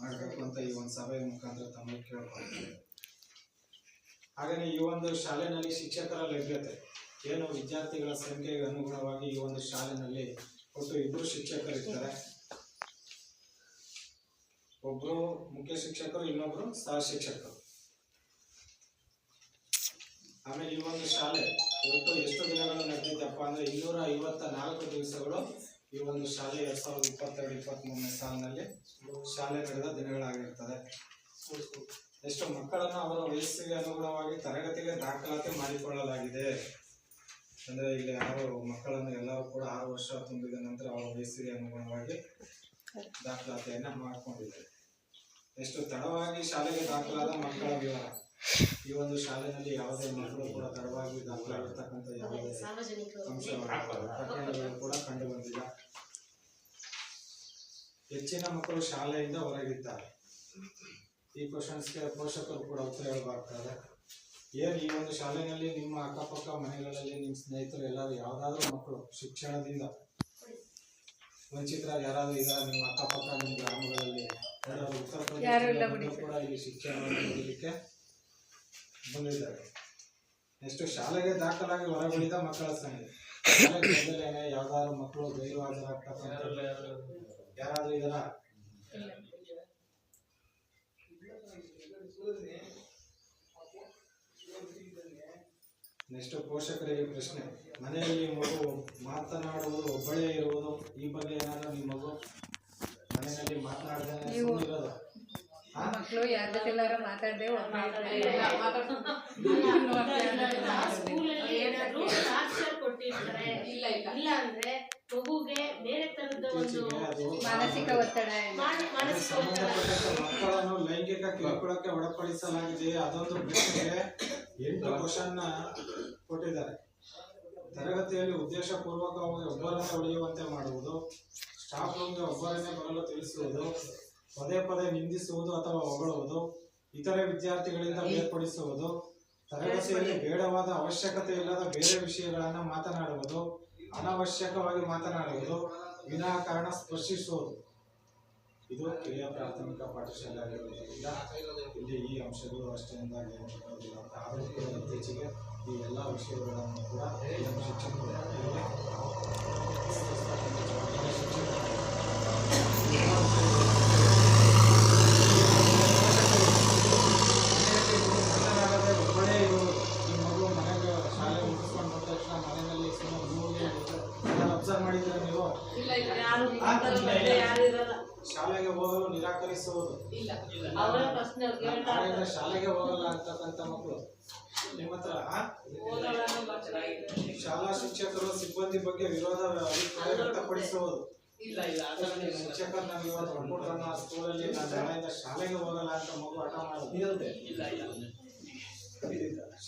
ಮಾಡಬೇಕು ಅಂತ ಈ ಒಂದು ಸಭೆಯ ಮುಖಾಂತರ ತಮಗೆ ಕೇಳ್ಕೊಳ್ತೇವೆ. ಹಾಗೆಯೇ ಈ ಒಂದು ಶಾಲೆಯಲ್ಲಿ ಶಿಕ್ಷಕರ ಲಭ್ಯತೆ ಏನು ವಿದ್ಯಾರ್ಥಿಗಳ ಸಂಖ್ಯೆಗೆ ಅನುಗುಣವಾಗಿ ಈ ಒಂದು ಶಾಲೆಯಲ್ಲಿ ಒಟ್ಟು 2 ಶಿಕ್ಷಕರಿರ್ತಾರೆ. ಒಬ್ರು ಮುಖ್ಯ ಶಿಕ್ಷಕರು, ಇನ್ನೊಬ್ರು ಸಹ ಶಿಕ್ಷಕರು. ಆಮೇಲೆ ಈ ಒಂದು ಶಾಲೆ ಒಟ್ಟು ಎಷ್ಟು ದಿನಗಳು ನಡೆದಿದ್ದಪ್ಪ ಅಂದ್ರೆ 254 ದಿವಸಗಳು ಈ ಒಂದು ಶಾಲೆ 2022-23 ಸಾಲಿನಲ್ಲಿ ಶಾಲೆ ನಡೆದ ದಿನಗಳಾಗಿರ್ತದೆ. ಎಷ್ಟು ಮಕ್ಕಳನ್ನು ಅವರ ವಯಸ್ಸಿಗೆ ಅನುಗುಣವಾಗಿ ತರಗತಿಗೆ ದಾಖಲಾತಿ ಮಾಡಿಕೊಳ್ಳಲಾಗಿದೆ. ಅಂದ್ರೆ ಇಲ್ಲಿ 6 ಮಕ್ಕಳನ್ನು ಎಲ್ಲರೂ ಕೂಡ 6 ವರ್ಷ ತುಂಬಿದ ನಂತರ ಅವರ ವಯಸ್ಸಿಗೆ ಅನುಗುಣವಾಗಿ ದಾಖಲಾತಿಯನ್ನ ಮಾಡಿಕೊಂಡಿದ್ದಾರೆ. ಎಷ್ಟು ತಡವಾಗಿ ಶಾಲೆಗೆ ದಾಖಲಾದ ಮಕ್ಕಳ ವಿವರ ಈ ಒಂದು ಶಾಲೆಯಲ್ಲಿ ಯಾವುದೇ ಮಕ್ಕಳು ಕೂಡ ತಡವಾಗಿ ದಾಖಲಾಗಿರ್ತಕ್ಕಂಥ ಯಾವುದೇ ಪ್ರಕರಣಗಳು ಕೂಡ ಕಂಡು ಬಂದಿಲ್ಲ. ಹೆಚ್ಚಿನ ಮಕ್ಕಳು ಶಾಲೆಯಿಂದ ಹೊರಗಿದ್ದಾರೆ. ಈ ಕ್ವಶನ್ಸ್ಗೆ ಪೋಷಕರು ಕೂಡ ಉತ್ತರ ಹೇಳಬೇಕಾಗ್ತದೆ. ಏನು ಈ ಒಂದು ಶಾಲೆಯಲ್ಲಿ ನಿಮ್ಮ ಅಕ್ಕಪಕ್ಕ ಮನೆಗಳಲ್ಲಿ ನಿಮ್ಮ ಸ್ನೇಹಿತರು ಎಲ್ಲರೂ ಯಾವುದಾದ್ರೂ ಮಕ್ಕಳು ಶಿಕ್ಷಣದಿಂದ ವಂಚಿತರಾಗಿ ಯಾರಾದ್ರೂ ಇದ್ದಾರೆ ನಿಮ್ಮ ಅಕ್ಕಪಕ್ಕ ನಿಮ್ಮ ಗ್ರಾಮಗಳಲ್ಲಿ ಉತ್ತರ ಪ್ರದೇಶ ಕೂಡ ಇಲ್ಲಿ ಶಿಕ್ಷಣವನ್ನು ನೀಡಲಿಕ್ಕೆ ಬಂದಿದ್ದಾರೆ. ಎಷ್ಟು ಶಾಲೆಗೆ ದಾಖಲಾಗಿ ಹೊರಗುಳಿದ ಮಕ್ಕಳ ಸಂಖ್ಯೆ ಮೊದಲೇನೆ ಯಾವ್ದಾದ್ರು ಮಕ್ಕಳು ಗೈರು ಹಾಜರಾಗ್ತಕ್ಕಂಥ ಯಾರಾದ್ರೂ ಇದರ ನೆಕ್ಸ್ಟ್ ಪೋಷಕರಿಗೆ ಪ್ರಶ್ನೆ, ಮನೆಯಲ್ಲಿ ಮಗು ಮಾತನಾಡುವುದು ಒಬ್ಬಳೇ ಇರುವುದು ಈ ಬಗ್ಗೆ ಏನಾದ್ರೂ ನಿಮ್ಮ ಮಗು ಮನೆಯಲ್ಲಿ ಮಾತನಾಡದೆ ಇರೋದು ಮಕ್ಕಳು ಯಾರ ಜೊತೆ ಮಾತಾಡದೆ ಇಲ್ಲ ಅಂದ್ರೆ ಮಗುಗೆ ಬೇರೆ ತರದ ಒಂದು ಮಾನಸಿಕ ಒತ್ತಡ ಮಕ್ಕಳನ್ನು ಲೈಂಗಿಕ ಕಿರುಕುಳಕ್ಕೆ ಒಳಪಡಿಸಲಾಗಿದೆ. ಅದೊಂದು ಪ್ರಶ್ನೆಗೆ 8 ಕ್ವಶನ್ ಕೊಟ್ಟಿದ್ದಾರೆ. ತರಗತಿಯಲ್ಲಿ ಉದ್ದೇಶಪೂರ್ವಕವಾಗಿ ಒಬ್ಬರನ್ನೇ ಹೊಡೆಯುವಂತೆ ಮಾಡುವುದು, ಸ್ಟಾಫ್ ರೂಮ್ಗೆ ಒಬ್ಬರನ್ನೇ ಬರಲು ತಿಳಿಸುವುದು, ಪದೇ ಪದೇ ನಿಂದಿಸುವುದು ಅಥವಾ ಹೊಗಳುವುದು, ಇತರೆ ವಿದ್ಯಾರ್ಥಿಗಳಿಂದ ಬೇರ್ಪಡಿಸುವುದು, ತರಗತಿಯಲ್ಲಿ ಬೇಡವಾದ ಅವಶ್ಯಕತೆ ಇಲ್ಲದ ಬೇರೆ ವಿಷಯಗಳನ್ನು ಮಾತನಾಡುವುದು, ಅನಾವಶ್ಯಕವಾಗಿ ಮಾತನಾಡುವುದು, ವಿನಾಕಾರಣ ಸ್ಪರ್ಶಿಸುವುದು. ಇದು ಕಿರಿಯ ಪ್ರಾಥಮಿಕ ಪಾಠಶಾಲೆ ಆಗಿರುವುದರಿಂದ ಇಲ್ಲಿ ಈ ಅಂಶಗಳು ಅಷ್ಟೇಂದಾಗಿ ಬರೋದಿಲ್ಲ ಅಂತ. ಆದರೂ ಕೂಡ ಇತ್ತೀಚೆಗೆ ಈ ಎಲ್ಲ ವಿಷಯಗಳನ್ನು ಕೂಡ ಶಿಕ್ಷಕರು ಒಬ್ಬಳೇ ಇರುವುದು. ಈ ಮಗು ಮನೆಗೆ ಶಾಲೆ ಮುಗಿಸ್ಕೊಂಡು ಬಂದ ತಕ್ಷಣ ಮನೆಯಲ್ಲಿ ಅಬ್ಸರ್ವ್ ಮಾಡಿದ್ರೆ ನೀವು ಶಾಲೆಗೆ ಹೋಗಲು ನಿರಾಕರಿಸುವುದು, ಶಾಲೆಗೆ ಹೋಗಲ್ಲ ಅಂತಕ್ಕಂಥ ಮಕ್ಕಳು ನಿಮ್ಮ ಹತ್ರ ಶಾಲಾ ಶಿಕ್ಷಕರು ಸಿಬ್ಬಂದಿ ಬಗ್ಗೆ ವಿರೋಧ ಅಭಿಪ್ರಾಯ ವ್ಯಕ್ತಪಡಿಸುವುದು. ಶಿಕ್ಷಕರು ನಮ್ಗೆ ಇವತ್ತು ಹೊಡ್ಬಿಟ್ರನ್ನ ಸ್ಕೂಲಲ್ಲಿ ನಾನು ನಾಳೆಯಿಂದ ಶಾಲೆಗೆ ಹೋಗಲ್ಲ ಅಂತ ಮಗು ಹಠ ಮಾಡೋದು,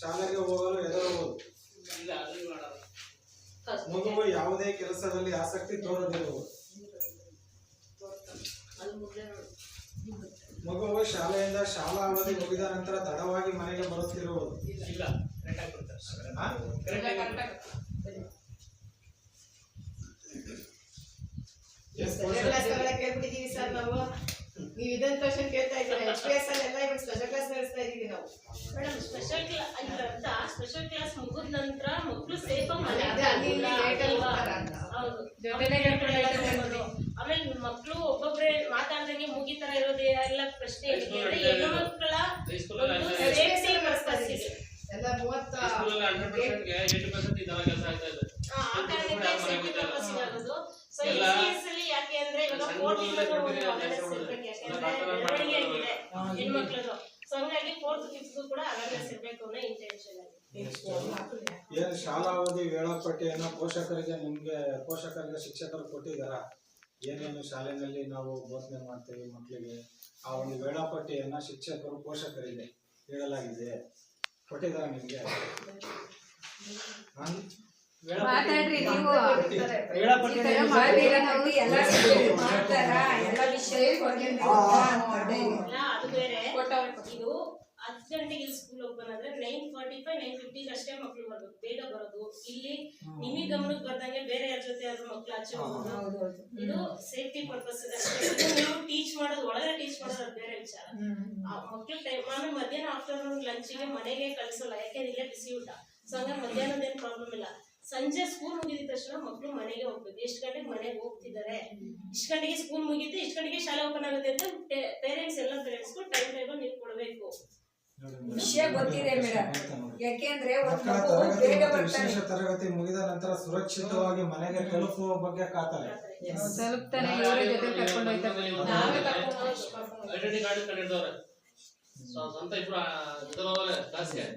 ಶಾಲೆಗೆ ಹೋಗಲು ಹೆದರುವುದು, ಮಗುವು ಯಾವುದೇ ಕೆಲಸದಲ್ಲಿ ಆಸಕ್ತಿ ತೋರದಿರುವುದು, ಮಗುವು ಶಾಲೆಯಿಂದ ಶಾಲಾ ಅವಧಿ ಮುಗಿದ ನಂತರ ತಡವಾಗಿ ಮನೆಗೆ ಬರುತ್ತಿರುವುದು. ಕೇಳ್ಬಿಟ್ಟಿದೀವಿ ಸರ್ ನಾವು. ನೀವು ಇದೊಂದು ಕ್ವಶನ್ ಕೇಳ್ತಾ ಇದ್ದೀರಾ. SPS ಅಲ್ಲಿ ಎಲ್ಲ ಇವಾಗ ಸ್ಪೆಷಲ್ ಕ್ಲಾಸ್ ನಡೆಸ್ತಾ ಇದೀವಿ ನಾವು. ಮೇಡಮ್ ಸ್ಪೆಷಲ್ ಕ್ಲಾಸ್ ಮುಗಿದ ನಂತರ ಮಕ್ಕಳು ಸೇಫ್ ಆಮೇಲೆ ಮಕ್ಕಳು ಒಬ್ಬೊಬ್ರೆ ಮಾತಾಡ್ದಂಗೆ ಮುಗಿತರ ಇರೋದೇ ಎಲ್ಲ ಪ್ರಶ್ನೆ ಹೆಣ್ಣು ಮಕ್ಕಳ ಎಲ್ಲ 30 ಆಗೋದು. ಸೊ SPS ಅಲ್ಲಿ ಯಾಕೆ ಅವೇರ್ನೆಸ್ ಇರ್ಬೇಕು. ಯಾಕಂದ್ರೆ ಬೆಳವಣಿಗೆ ಆಗಿದೆ ಹೆಣ್ಮಕ್ಳದು. ಸೊ ಹಂಗಾಗಿ 4th 5th ಕೂಡ ಅವೇರ್ನೆಸ್ ಇರ್ಬೇಕು ಅನ್ನೋ ಇಂಟೆನ್ಷನ್ ಅಲ್ಲಿ. ಏನು ಶಾಲಾವಧಿ ವೇಳಾಪಟ್ಟಿಯನ್ನು ಪೋಷಕರಿಗೆ ಶಿಕ್ಷಕರು ಕೊಟ್ಟಿದ್ದಾರ? ಏನೇನು ಶಾಲೆಯಲ್ಲಿ ನಾವು ಬೋಧನೆ ಮಾಡ್ತೀವಿ ಮಕ್ಕಳಿಗೆ, ಆ ಒಂದು ವೇಳಾಪಟ್ಟಿಯನ್ನು ಶಿಕ್ಷಕರು ಪೋಷಕರಿಗೆ ಹೇಳಲಾಗಿದೆ, ಕೊಟ್ಟಿದ್ದಾರ ನಿಮಗೆ? ಮಾತಾಡ್ರಿ ನೀವು. ವೇಳಾಪಟ್ಟಿ ಎಲ್ಲ ಮಾಡ್ತಾರ, ಎಲ್ಲ ವಿಷಯ ಅದು ಬೇರೆ. ಇದು 10 ಗಂಟೆಗೆ ಸ್ಕೂಲ್ ಓಪನ್ ಆದ್ರೆ 9:45 9:50 ಅಷ್ಟೇ ಮಕ್ಳು ಬರ್ಬೇಕು, ಬೇಗ ಬರೋದು. ಇಲ್ಲಿ ನಿಮಗೆ ಗಮನಕ್ಕೆ ಬರ್ದಂಗೆ ಬೇರೆ ಯಾರ ಜೊತೆ ಆದ್ರೂ ಮಕ್ಳು ಆಚೆ ಹೋಗೋದು. ಇದು ಸೇಫ್ಟಿ ಪರ್ಪಸ್ ಅಷ್ಟೇ. ನೀವು ಟೀಚ್ ಮಾಡೋದು, ಒಳಗಡೆ ಟೀಚ್ ಮಾಡೋದು ಅದು ಬೇರೆ ವಿಚಾರ. ಮಕ್ಳು ಟೈಮ್ ಆಮೇಲೆ ಮಧ್ಯಾಹ್ನ ಆಫ್ಟರ್ನೂನ್ ಲಂಚಿಗೆ ಮನೆಗೆ ಕಳಿಸಲ್ಲ, ಯಾಕೆಂದ್ರೆ ಇಲ್ಲೇ ಬಿಸಿ ಊಟ. ಸೊ ಹಂಗಾಗಿ ಮಧ್ಯಾಹ್ನದೇನು ಪ್ರಾಬ್ಲಮ್ ಇಲ್ಲ. ಸಂಜೆ ಸ್ಕೂಲ್ ಮುಗಿದ ತಕ್ಷಣ ಮಕ್ಳು ಮನೆಗೆ ಹೋಗ್ಬೇಕು. ಎಷ್ಟು ಗಂಟೆಗೆ ಮನೆಗೆ ಹೋಗ್ತಿದ್ದಾರೆ, ಇಷ್ಟು ಗಂಟೆಗೆ ಸ್ಕೂಲ್ ಮುಗಿತು, ಇಷ್ಟು ಗಂಟೆಗೆ ಶಾಲೆ ಓಪನ್ ಆಗುತ್ತೆ ಅಂತ ಪೇರೆಂಟ್ಸ್ ಎಲ್ಲ ಪೇರೆಂಟ್ಸ್ಗೂ ಟೈಮ್ ಟೇಬಲ್ ನೀವು ಕೊಡಬೇಕು. ವಿಷಯ ಗೊತ್ತಿದೆ ಮೇಡಮ್. ಯಾಕೆಂದ್ರೆ ವಿಶೇಷ ತರಗತಿ ಮುಗಿದ ನಂತರ ಸುರಕ್ಷಿತವಾಗಿ ಮನೆಗೆ ತಲುಪುವ ಬಗ್ಗೆ ಕಾತಾರೆ. ತಲುಪ್ತಾನೆ, ಇವರ ಜೊತೆ ಕರ್ಕೊಂಡು ಹೋಗ್ತಾರೆ. ನಾವೇ ಐಡೆಂಟಿ ಕಾರ್ಡ್ ಕಂಡಿದ್ದವ್ರೆ ಸ್ವಂತ ಇಬ್ರು ಇದ್ದವ್ರೆ ಕ್ಲಾಸ್ಗೆ.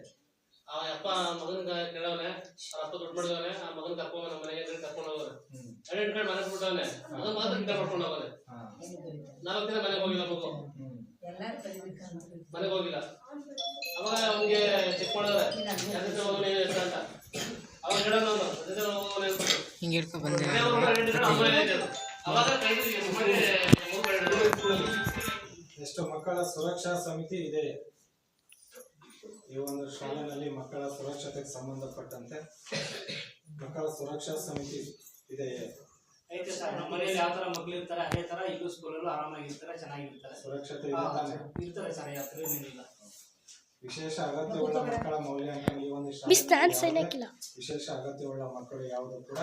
ಆ ಅಪ್ಪ ಮಗನ ಕೇಳವನೆ, ಅವ್ರ ಅಪ್ಪ ದುಡ್ಡು ಮಾಡಿದವನೆ, ಆ ಮಗನ ಕರ್ಕೊಂಡ್ ನಮ್ಮ ಮನೆಗೆ ಕರ್ಕೊಂಡು ಹೋಗೋನೆ. ಐಡೆಂಟಿ ಕಾರ್ಡ್ ಮನೆಗೆ ಬಿಟ್ಟವನೆ, ಮಗನ್ ಮಾತ್ರ ರಿಟರ್ನ್ ಮಾಡ್ಕೊಂಡು ಹೋಗೋನೆ. 4 ದಿನ ಮನೆಗೆ ಹೋಗಿಲ್ಲ ಮಗು, ಮನೆಗೆ ಹೋಗಿಲ್ಲ. ಅವಾಗ ಅವ್ನಿಗೆ ಚೆಕ್ ಮಾಡಿದ್ರೆ ಹೋಗೋನೆ ಎಷ್ಟು ಅಂತ. ಅವಾಗ ಹೇಳೋಣ ಹೋಗೋನೆ ಹಿಂಗೆ ಹಿಡ್ಕೊಂಡು ಬಂದೆ. ಅವಾಗ ಎಷ್ಟು ಮಕ್ಕಳ ಸುರಕ್ಷಾ ಸಮಿತಿ ಇದೆ? ಈ ಒಂದು ಶಾಲೆಯಲ್ಲಿ ಮಕ್ಕಳ ಸುರಕ್ಷತೆಗೆ ಸಂಬಂಧಪಟ್ಟಂತೆ ಮಕ್ಕಳ ಸುರಕ್ಷಾ ಸಮಿತಿ ಇದೆಯೇ? ಐತೆ ಸರ್. ನಮ್ಮ ಮನೆಯಲ್ಲಿ ಯಾವ ತರ ಮಕ್ಳು ಇರ್ತಾರೆ ಅದೇ ತರ ಇಲ್ಲೂ ಸ್ಕೂಲಲ್ಲೂ ಆರಾಮಾಗಿರ್ತಾರೆ, ಚೆನ್ನಾಗಿರ್ತಾರೆ. ಸುರಕ್ಷತೆ ಇದೆ ತಾನೆ? ಇರ್ತಾರೆ ಸರ್, ಯಾತ್ರ ಏನಿಲ್ಲ. ವಿಶೇಷ ಅಗತ್ಯವುಳ್ಳ ಮಕ್ಕಳ ಮೌಲ್ಯಾಂಕನ ಈ ಒಂದು ವಿಶೇಷ ಅಗತ್ಯವುಳ್ಳ ಮಕ್ಕಳು ಯಾವುದು ಕೂಡ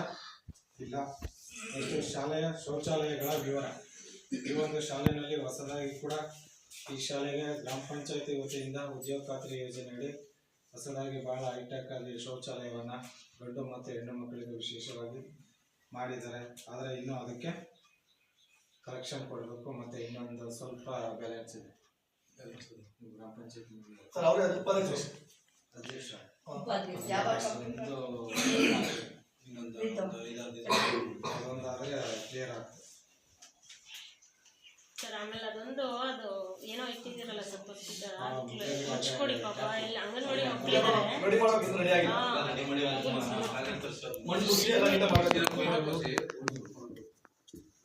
ಇಲ್ಲ. ಮತ್ತು ಶಾಲೆಯ ಶೌಚಾಲಯಗಳ ವಿವರ. ಈ ಒಂದು ಶಾಲೆಯಲ್ಲಿ ಹೊಸದಾಗಿ ಕೂಡ ಈ ಶಾಲೆಗೆ ಗ್ರಾಮ ಪಂಚಾಯತಿ ವತಿಯಿಂದ ಉದ್ಯೋಗ ಖಾತ್ರಿ ಯೋಜನೆಯಡಿ ಹೊಸದಾಗಿ ಬಹಳ ಹೈಟೆಕ್ ಆಗಿ ಶೌಚಾಲಯವನ್ನು ಗಂಡು ಮತ್ತು ಹೆಣ್ಣು ಮಕ್ಕಳಿಗೆ ವಿಶೇಷವಾಗಿ ಮಾಡಿದ್ದಾರೆ. ಆದರೆ ಇನ್ನೂ ಅದಕ್ಕೆ ಕಲೆಕ್ಷನ್ ಕೊಡಬೇಕು ಮತ್ತು ಇನ್ನೊಂದು ಸ್ವಲ್ಪ ಬ್ಯಾಲೆನ್ಸ್ ಇದೆ. ಗ್ರಾಮ ಪಂಚಾಯತಿ ಅಧ್ಯಕ್ಷ ಅದೊಂದಾದರೆ ಕ್ಲಿಯರ್ ಆಗ್ತದೆ ಸರ್. ಆಮೇಲೆ ಅದು ಏನೋ ಇಟ್ಟಿದ್ದೀರಲ್ಲ ಸ್ವಲ್ಪ ಹಚ್ಕೊಡಿ ಪಾಪ. ಇಲ್ಲಿ ಅಂಗನವಾಡಿ ಮಕ್ಕಳಿದ್ದಾರೆ.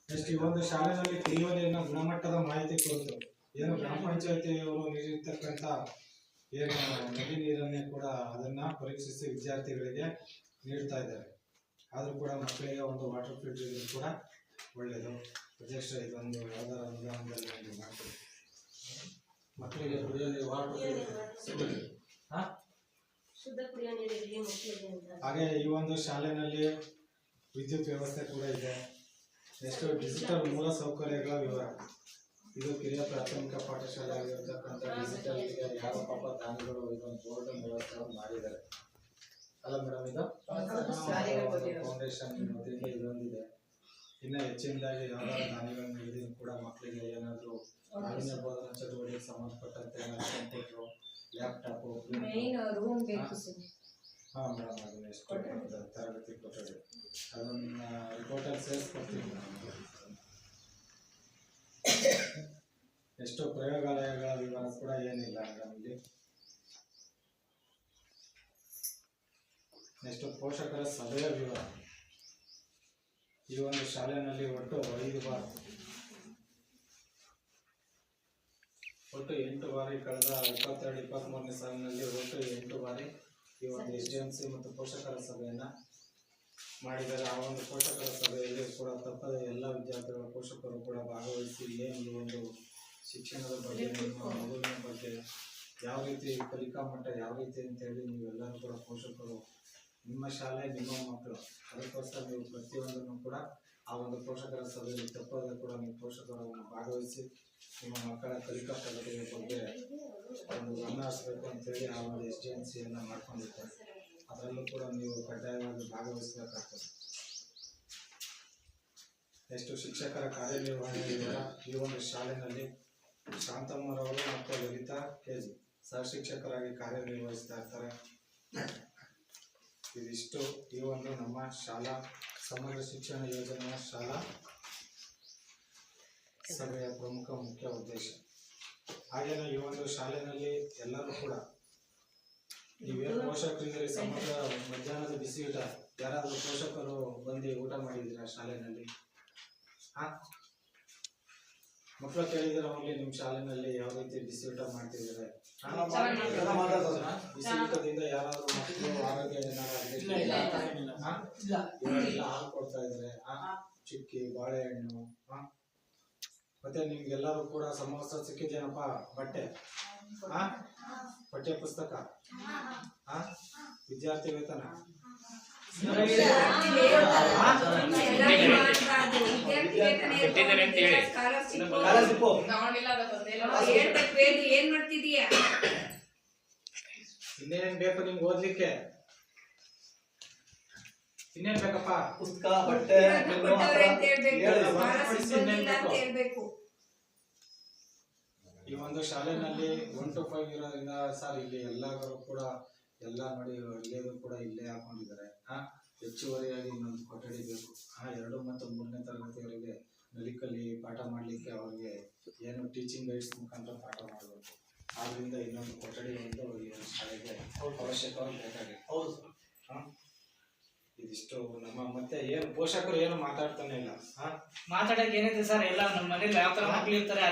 ನೆಕ್ಸ್ಟ್ ಈ ಒಂದು ಶಾಲೆಯಲ್ಲಿ ಕುಡಿಯುವ ಗುಣಮಟ್ಟದ ಮಾಹಿತಿ ಕುರಿತು ಏನು ಗ್ರಾಮ ಪಂಚಾಯತಿಯವರು ನೀಡಿರ್ತಕ್ಕಂಥ ಏನು ನದಿ ನೀರನ್ನೇ ಕೂಡ ಅದನ್ನ ಪರೀಕ್ಷಿಸಿ ವಿದ್ಯಾರ್ಥಿಗಳಿಗೆ ನೀಡ್ತಾ ಇದ್ದಾರೆ. ಆದರೂ ಕೂಡ ಮಕ್ಕಳಿಗೆ ಒಂದು ವಾಟರ್ ಫಿಲ್ಟರ್ ಕೂಡ ಒಳ್ಳೆಯದು. ಅಧ್ಯಕ್ಷ ಇದೊಂದು ಯಾವ್ದಾರ ಅನುದಾನದಲ್ಲಿ ಮಾಡ್ತೀವಿ ಮಕ್ಕಳಿಗೆ ಕುಡಿಯೋ ನೀರು ಶುದ್ಧ ಕುಡಿಯೋ ನೀರಿಗೆ ಮಕ್ಕಳಿಗೆ ಅಂತ. ಹಾಗೆ ಈ ಒಂದು ಶಾಲೆಯಲ್ಲಿ ವಿದ್ಯುತ್ ವ್ಯವಸ್ಥೆ ಕೂಡ ಇದೆ. ನೆಕ್ಸ್ಟ್ ಡಿಜಿಟಲ್ ಮೂಲ ಸೌಕರ್ಯಗಳ ವಿವರ. ಇದು ಕಿರಿಯ ಪ್ರಾಥಮಿಕ ಪಾಠಶಾಲೆ ಆಗಿರತಕ್ಕಂಥ ಡಿಜಿಟಲ್ ಯಾವ ಪಾಪ ದಾನಿಗಳು ಇದೊಂದು ಬೋರ್ಡ್ ವ್ಯವಸ್ಥೆ ಮಾಡಿದ್ದಾರೆ ಅಲ್ಲ ಮೇಡಮ್? ಇದು ಫೌಂಡೇಶನ್ ವತಿಯಿಂದ ಇದೊಂದಿದೆ. ಇನ್ನು ಹೆಚ್ಚಿನದಾಗಿ ಯಾವ್ದಾದ್ರು ದಾನಿಗಳನ್ನು ಹಿಡಿದು ಕೂಡ ಮಕ್ಕಳಿಗೆ ಏನಾದರೂ ನಾವಿನ್ಯ ಬೋಧನಾ ಚಟುವಟಿಕೆಗೆ ಸಂಬಂಧಪಟ್ಟಂತೆ ಕಂಪ್ಯೂಟರು, ಲ್ಯಾಪ್ಟಾಪು, ಹಾಂ ಮೇಡಮ್ ಅದನ್ನ ಎಷ್ಟು ತರಗತಿ ಕೊಟ್ಟರೆ ಅದನ್ನ ರಿಪೋರ್ಟಲ್ಲಿ ಸೇರಿಸ್ಕೊಡ್ತೀವಿ ಮೇಡಮ್. ಎಷ್ಟು ಪ್ರಯೋಗಾಲಯಗಳ ವಿವರ ಕೂಡ ಏನಿಲ್ಲ ಮೇಡಮ್ ಇಲ್ಲಿ. ನೆಕ್ಸ್ಟ್ ಪೋಷಕರ ಸಭೆಯ ವಿವರ. ಈ ಒಂದು ಶಾಲೆಯಲ್ಲಿ ಒಟ್ಟು 8 ಬಾರಿ ಕಳೆದ 22-23ನೇ ಸಾಲಿನಲ್ಲಿ ಒಟ್ಟು 8 ಬಾರಿ ಈ ಒಂದು SDMC ಮತ್ತು ಪೋಷಕರ ಸಭೆಯನ್ನು ಮಾಡಿದ್ದಾರೆ. ಆ ಒಂದು ಪೋಷಕರ ಸಭೆಯಲ್ಲಿ ಕೂಡ ತಪ್ಪದೆ ಎಲ್ಲ ವಿದ್ಯಾರ್ಥಿಗಳ ಪೋಷಕರು ಕೂಡ ಭಾಗವಹಿಸಿ ಏನು ಈ ಒಂದು ಶಿಕ್ಷಣದ ಬಗ್ಗೆ, ನಿಮ್ಮ ಮಗುವಿನ ಬಗ್ಗೆ ಯಾವ ರೀತಿ ಕಲಿಕಾ ಮಟ್ಟ ಯಾವ ರೀತಿ ಅಂತೇಳಿ ನೀವೆಲ್ಲರೂ ಕೂಡ ಪೋಷಕರು, ನಿಮ್ಮ ಶಾಲೆ ನಿಮ್ಮ ಮಕ್ಕಳು, ಅದಕ್ಕೋಸ್ಕರ ನೀವು ಪ್ರತಿಯೊಂದನ್ನು ಕೂಡ ಆ ಒಂದು ಪೋಷಕರ ಸಭೆಯಲ್ಲಿ ತಪ್ಪದೆ ಕೂಡ ನೀವು ಪೋಷಕರನ್ನು ಭಾಗವಹಿಸಿ ನಿಮ್ಮ ಮಕ್ಕಳ ಕಲಿಕಾ ಪ್ರಗತಿಯ ಬಗ್ಗೆ ಒಂದು ಗಮನ ಹರಿಸಬೇಕು ಅಂತೇಳಿ ಆ ಒಂದು SDMCಯನ್ನು ಮಾಡ್ಕೊಂಡಿರ್ತಾರೆ. ಅದರಲ್ಲೂ ಕೂಡ ನೀವು ಕಡ್ಡಾಯವಾಗಿ ಭಾಗವಹಿಸಬೇಕಾಗ್ತದೆ. ನೆಕ್ಸ್ಟ್ ಶಿಕ್ಷಕರ ಕಾರ್ಯನಿರ್ವಹಣೆ ವಿವರ. ಈ ಒಂದು ಶಾಲೆಯಲ್ಲಿ ಶಾಂತಮ್ಮರವರು ಮತ್ತು ಲಲಿತಾ ಕೆಜಿ ಸಹ ಶಿಕ್ಷಕರಾಗಿ ಕಾರ್ಯನಿರ್ವಹಿಸ್ತಾ ಇರ್ತಾರೆ. ಇದಿಷ್ಟು ಈ ಒಂದು ನಮ್ಮ ಶಾಲಾ ಸಮಗ್ರ ಶಿಕ್ಷಣ ಯೋಜನೆಯ ಶಾಲಾ ಸಭೆಯ ಪ್ರಮುಖ ಮುಖ್ಯ ಉದ್ದೇಶ. ಹಾಗೇನೆ ಈ ಒಂದು ಶಾಲೆಯಲ್ಲಿ ಎಲ್ಲರೂ ಕೂಡ ನೀವೇನು ಪೋಷಕರಿದ್ದೀರಿ, ಸಮಗ್ರ ಮಧ್ಯಾಹ್ನದ ಬಿಸಿ ಊಟ ಯಾರಾದರೂ ಪೋಷಕರು ಬಂದು ಊಟ ಮಾಡಿದ್ದೀರಾ ಶಾಲೆಯಲ್ಲಿ? ಮಕ್ಕಳು ಕೇಳಿದ್ರೆ ಹೋಗ್ಲಿ ನಿಮ್ಮ ಶಾಲೆಯಲ್ಲಿ ಯಾವ ರೀತಿ ಬಿಸಿ ಊಟ ಮಾಡ್ತಿದ್ದಾರೆ? ಬಿಸಿ ಊಟದಿಂದ ಯಾರಾದ್ರೂ ಮಕ್ಕಳು ಆರೋಗ್ಯ ಏನಾದ್ರು ಹಾಲು ಕೊಡ್ತಾ ಇದಾರೆ, ಚಿಕ್ಕಿ ಬಾಳೆಹಣ್ಣು, ಮತ್ತೆ ನಿಮ್ಗೆಲ್ಲರೂ ಕೂಡ ಸಮವಸ್ತ್ರ ಸಿಕ್ಕಿದೇನಪ್ಪ? ಪಠ್ಯ ಪುಸ್ತಕ, ವಿದ್ಯಾರ್ಥಿ ವೇತನ, ಏನ್ ಮಾಡ್ತಿದೀಯಾ? ಇನ್ನೇನ್ ಬೇಕು ನಿಮ್ಗೆ ಓದ್ಲಿಕ್ಕೆ? ಇನ್ನೇನ್ ಬೇಕಪ್ಪ? ಪುಸ್ತಕ, ಬಟ್ಟೆ, ಹೇಳ್ಬೇಕು. ಈ ಒಂದು ಶಾಲೆನಲ್ಲಿ 1 to 5 ಇರೋದ್ರಿಂದ ಸರ್ ಇಲ್ಲಿ ಎಲ್ಲರೂ ಕೂಡ ಎಲ್ಲ ನೋಡಿ ಎಲ್ಲರೂ ಕೂಡ ಇಲ್ಲೇ ಹಾಕೊಂಡಿದ್ದಾರೆ. ಹೆಚ್ಚುವರಿಯಾಗಿ ಇನ್ನೊಂದು ಕೊಠಡಿ ಬೇಕು. 2 ಮತ್ತು 3ನೇ ತರಗತಿಯವರಿಗೆ ನಲಿಕಲಿ ಪಾಠ ಮಾಡಲಿಕ್ಕೆ ಅವ್ರಿಗೆ ಏನು ಟೀಚಿಂಗ್ ಗೈಡ್ಸ್ ಮುಖಾಂತರ ಪಾಠ ಮಾಡಬೇಕು. ಆದ್ರಿಂದ ಇನ್ನೊಂದು ಕೊಠಡಿ ಒಂದು ಈ ಶಾಲೆಗೆ ಅವಶ್ಯಕವಾಗಿ ಬೇಕಾಗಿದೆ. ಹೌದು. ಇದಿಷ್ಟು ನಮ್ಮ ಮತ್ತೆ ಏನು ಪೋಷಕರು ಏನು ಮಾತಾಡ್ತಾನೆ ಇಲ್ಲ. ಮಾತಾಡಕ್ಕೆ ಏನಿದೆ ಸರ್, ಎಲ್ಲ ನಮ್ಮ ಮನೇಲಿ ಯಾವ ತರ ಮಕ್ಳು ಇರ್ತಾರೆ